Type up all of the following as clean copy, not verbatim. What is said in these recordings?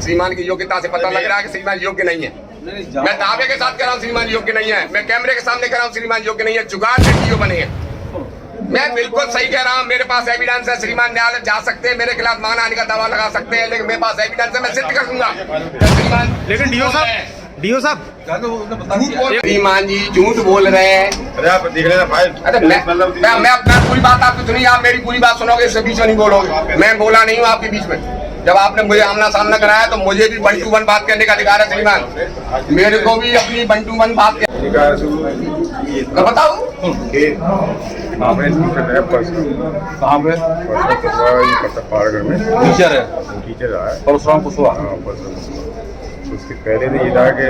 श्रीमान की योग्यता से पता लग रहा है कि श्रीमान योग्य नहीं है। मैं दावे के साथ कह रहा हूँ श्रीमान योग्य नहीं है। मैं कैमरे के सामने कह रहा हूँ श्रीमान योग्य नहीं है। जुगाड़ से डीओ बने हैं। मैं बिल्कुल सही कह रहा हूँ। मेरे पास एविडेंस है। श्रीमान न्यायालय जा सकते हैं, मेरे खिलाफ मानहानि का दावा लगा सकते हैं, लेकिन मेरे पास एविडेंस है, मैं सिद्ध कर दूंगा। श्रीमान लेकिन डीओ साहब श्रीमान जी झूठ बोल रहे हैं। अरे आप देख लेना फाइल। अरे मैं अपना पूरी बात आपकी सुनी, आप मेरी पूरी बात सुनोगे, इससे बीच में नहीं बोलोगे। मैं बोला नहीं हूँ आपके बीच में। जब आपने मुझे आमना सामना कराया तो मुझे भी 1 to 1 बात करने का अधिकार है श्रीमान। मेरे को भी अपनी 1 to 1 बात बताओ। कहाँ पे? पहाड़गढ़ में टीचर है परशुराम कुशवाहा। उसके पहले ने ये था कि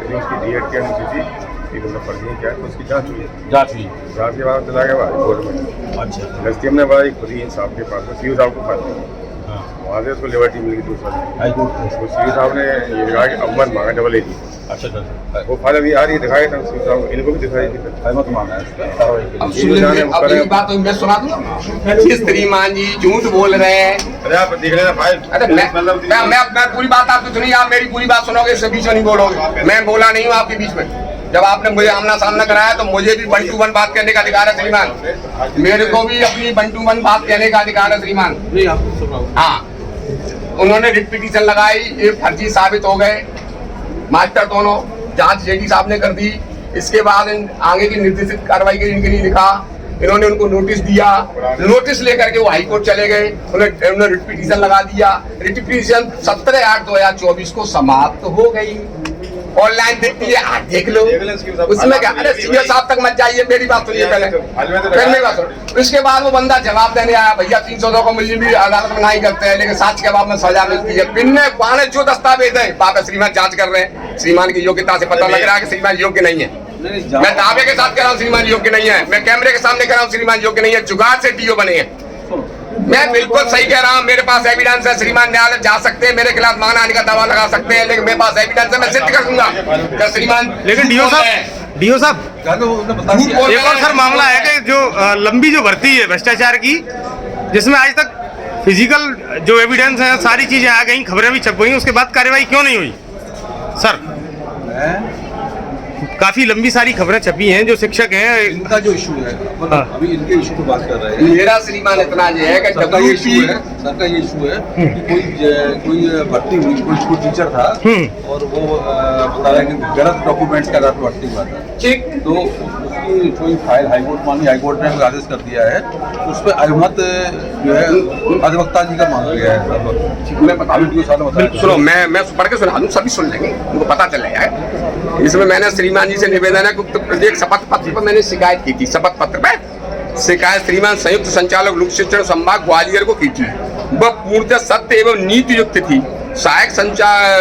जो उसकी डीएड की अनुसूची ये लोग फर्जी क्या है, उसकी जांच हुई। जांच के बाद चला गया कोर्ट में। अच्छा रस्ती हमने बड़ा खुद ही साहब के पास में सीओ साहब को पास वहाँ से उसको लिबर्टी मिल गई दूसरा। तो सीओ साहब ने ये कहा कि अवमत मांगा डबल एजी। अच्छा वो फाइल अभी आ रही दिखाई था सीओ साहब, इनको भी दिखाई थी। अवमत मांगा है बात मैं सुना दूंगा। श्रीमान जी झूठ बोल रहे हैं। अरे आप देख लेना फाइल। अरे मैं अपना पूरी बात आपकी सुनी, आप मेरी पूरी बात सुनोगे, इससे बीच में नहीं बोलोगे। मैं बोला नहीं हूँ आपके बीच में। जब आपने मुझे आमना सामना कराया तो मुझे भी 1 to 1 बात करने का अधिकार है श्रीमान। मेरे को भी अपनी 1 to 1 बात कहने का अधिकार है श्रीमान। हाँ, उन्होंने रिट पिटीशन लगाई, ये फर्जी साबित हो गए मास्टर दोनों। जांच जेडी साहब ने कर दी। इसके बाद आगे की निर्देशित कार्रवाई के लिए इनके लिए लिखा। इन्होंने उनको नोटिस दिया। नोटिस लेकर के वो हाई कोर्ट चले गए। उन्होंने रिट पिटीशन लगा दिया। रिट पिटीशन 17/8/2024 को समाप्त हो गई। ऑनलाइन देखती है, आप देख लो। उसमें क्या, अरे सीओ साहब तक मत जाइए, मेरी बात सुनिए पहले, फिर मेरी बात सुनो। उसके बाद वो बंदा जवाब देने आया, भैया 302 को मुझे भी अदालत में नहीं करते हैं, लेकिन साक्ष्य के बाद में सजा मिलती है। पिन्ने पाने जो दस्तावेज है बाबा श्रीमान जांच कर रहे हैं। श्रीमान की योग्यता से पता लग रहा है कि श्रीमान योग्य नहीं है। मैं दावे के साथ कह रहा हूँ श्रीमान योग्य नहीं है। मैं कैमरे के सामने कह रहा हूँ श्रीमान योग्य नहीं है। जुगाड़ से डीओ बने हैं। मैं बिल्कुल सही कह रहा हूँ। मेरे पास एविडेंस है। श्रीमान न्यायालय जा सकते हैं, मेरे खिलाफ मानहानि का दावा लगा सकते हैं, लेकिन मेरे पास एविडेंस है, मैं सिद्ध कर दूंगा। श्रीमान लेकिन डीओ साहब एक और सर मामला है कि जो लंबी जो भर्ती है भ्रष्टाचार की, जिसमें आज तक फिजिकल जो एविडेंस है सारी चीजें आ गई, खबरें भी छप गई, उसके बाद कार्रवाई क्यों नहीं हुई सर? काफी लंबी सारी खबरें छपी हैं। जो शिक्षक हैं, इनका जो इशू है, अभी इनके इशू की बात कर रहे हैं। मेरा श्रीमान इतना ये है कि सर का ये इशू है कि कोई भर्ती हुई, कोई स्कूल टीचर था और वो बता रहा है कि गलत डॉक्यूमेंट्स के आधार पर भर्ती हुआ था। ठीक, तो उसकी कोई फाइल हाईकोर्ट ने आदेश कर दिया है, उस पर अहमद जो है अधिवक्ता जी का मांगा गया है। सुनो, मैं पढ़ के सुना दूं, सभी सुन लेंगे, उनको पता चल जाएगा। इसमें मैंने श्रीमान जी से निवेदन है कि उत्तर प्रदेश शपथ पत्र पर मैंने शिकायत की थी। शपथ पत्र पे शिकायत श्रीमान संयुक्त संचालक लोक शिक्षण संभाग ग्वालियर को की थी। वह पूर्णतः सत्य एवं नीति युक्त थी। सहायक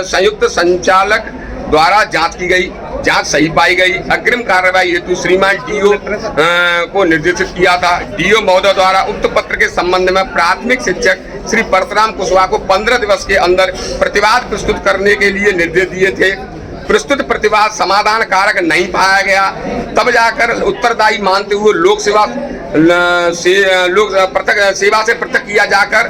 संयुक्त संचालक द्वारा जांच की गई, जांच सही पाई गई। अग्रिम कार्रवाई हेतु श्रीमान डीओ को निर्देशित किया था। डीओ महोदय द्वारा उक्त पत्र के संबंध में प्राथमिक शिक्षक श्री परशुराम कुशवाहा को 15 दिवस के अंदर प्रतिवाद प्रस्तुत करने के लिए निर्देश दिए थे। प्रस्तुत प्रतिवाद समाधान कारक नहीं पाया गया। तब जाकर उत्तरदायी मानते हुए लोक सेवा से पृथक किया जाकर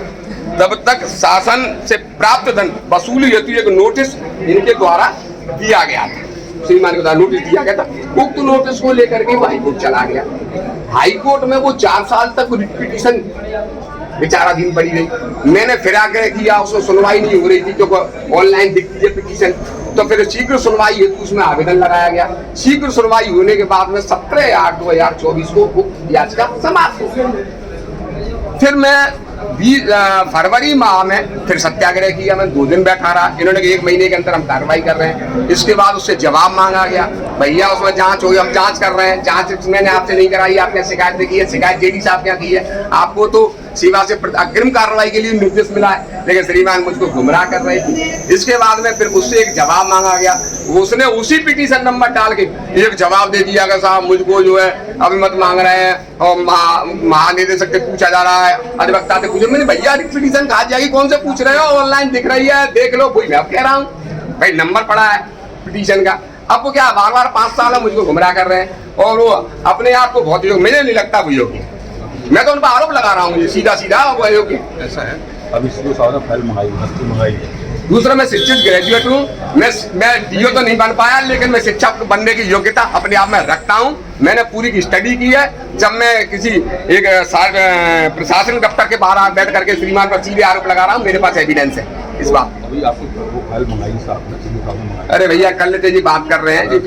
तब तक शासन से प्राप्त धन वसूली हेतु एक नोटिस इनके द्वारा दिया गया था। श्रीमान के द्वारा नोटिस दिया गया था। उक्त नोटिस को लेकर के वो हाईकोर्ट चला गया। हाईकोर्ट में वो 4 साल तक पिटीशन विचाराधीन पड़ी रही। मैंने फिर आग्रह किया, उसमें सुनवाई नहीं हो रही थी, क्योंकि ऑनलाइन दिखती है पिटीशन। तो फिर शीघ्र सुनवाई हेतु उसमें आवेदन लगाया गया। शीघ्र सुनवाई होने के बाद में 17/8/2024 को याचिका समाप्त हो गई। फिर मैं फरवरी माह में फिर सत्याग्रह किया। मैं 2 दिन बैठा रहा। इन्होंने 1 महीने के अंदर हम कार्रवाई कर रहे हैं। इसके बाद उससे जवाब मांगा गया, भैया उसमें जांच होगी, हम जांच कर रहे हैं। जांच मैंने आपसे नहीं कराई, आपने शिकायत की है। शिकायत जेडी साहब क्या की है? आपको तो सेवा से अग्रिम कार्रवाई के लिए निर्देश मिला है, लेकिन श्रीमान मुझको गुमराह कर रहे थे। इसके बाद में फिर उससे एक जवाब मांगा गया। उसने उसी पिटीशन नंबर डाल के एक जवाब दे दिया कि साहब मुझको जो है अभिमत मांग रहे हैं और महानिदेशक से पूछा जा रहा है, अधिवक्ता से पूछे। मैंने भैया पिटीशन कहा जाएगी, कौन से पूछ रहे हो? ऑनलाइन दिख रही है, देख लो। कोई मैं अब कह रहा हूँ भाई नंबर पड़ा है पिटीशन का। अब वो क्या बार 5 साल मुझको गुमराह कर रहे हैं और वो अपने आप को बहुत योग्य, मुझे नहीं लगता वो योग्य। मैं तो उन पर आरोप लगा रहा हूँ सीधा वो योग्य। ऐसा है, अभी सीओ साहब ने फाइल मंगाई है दूसरा मैं शिक्षित ग्रेजुएट हूँ, मैं डीओ तो नहीं बन पाया, लेकिन मैं शिक्षक बनने की योग्यता अपने आप में रखता हूँ। मैंने पूरी की स्टडी की है। जब मैं किसी एक प्रशासन दफ्तर के बाहर बैठ करके श्रीमान पर सीधे आरोप लगा रहा हूँ, मेरे पास एविडेंस है इस बात। अभी आपको फाइल मंगाई साहब ने, अरे भैया कर लेते जी, बात कर रहे हैं जी।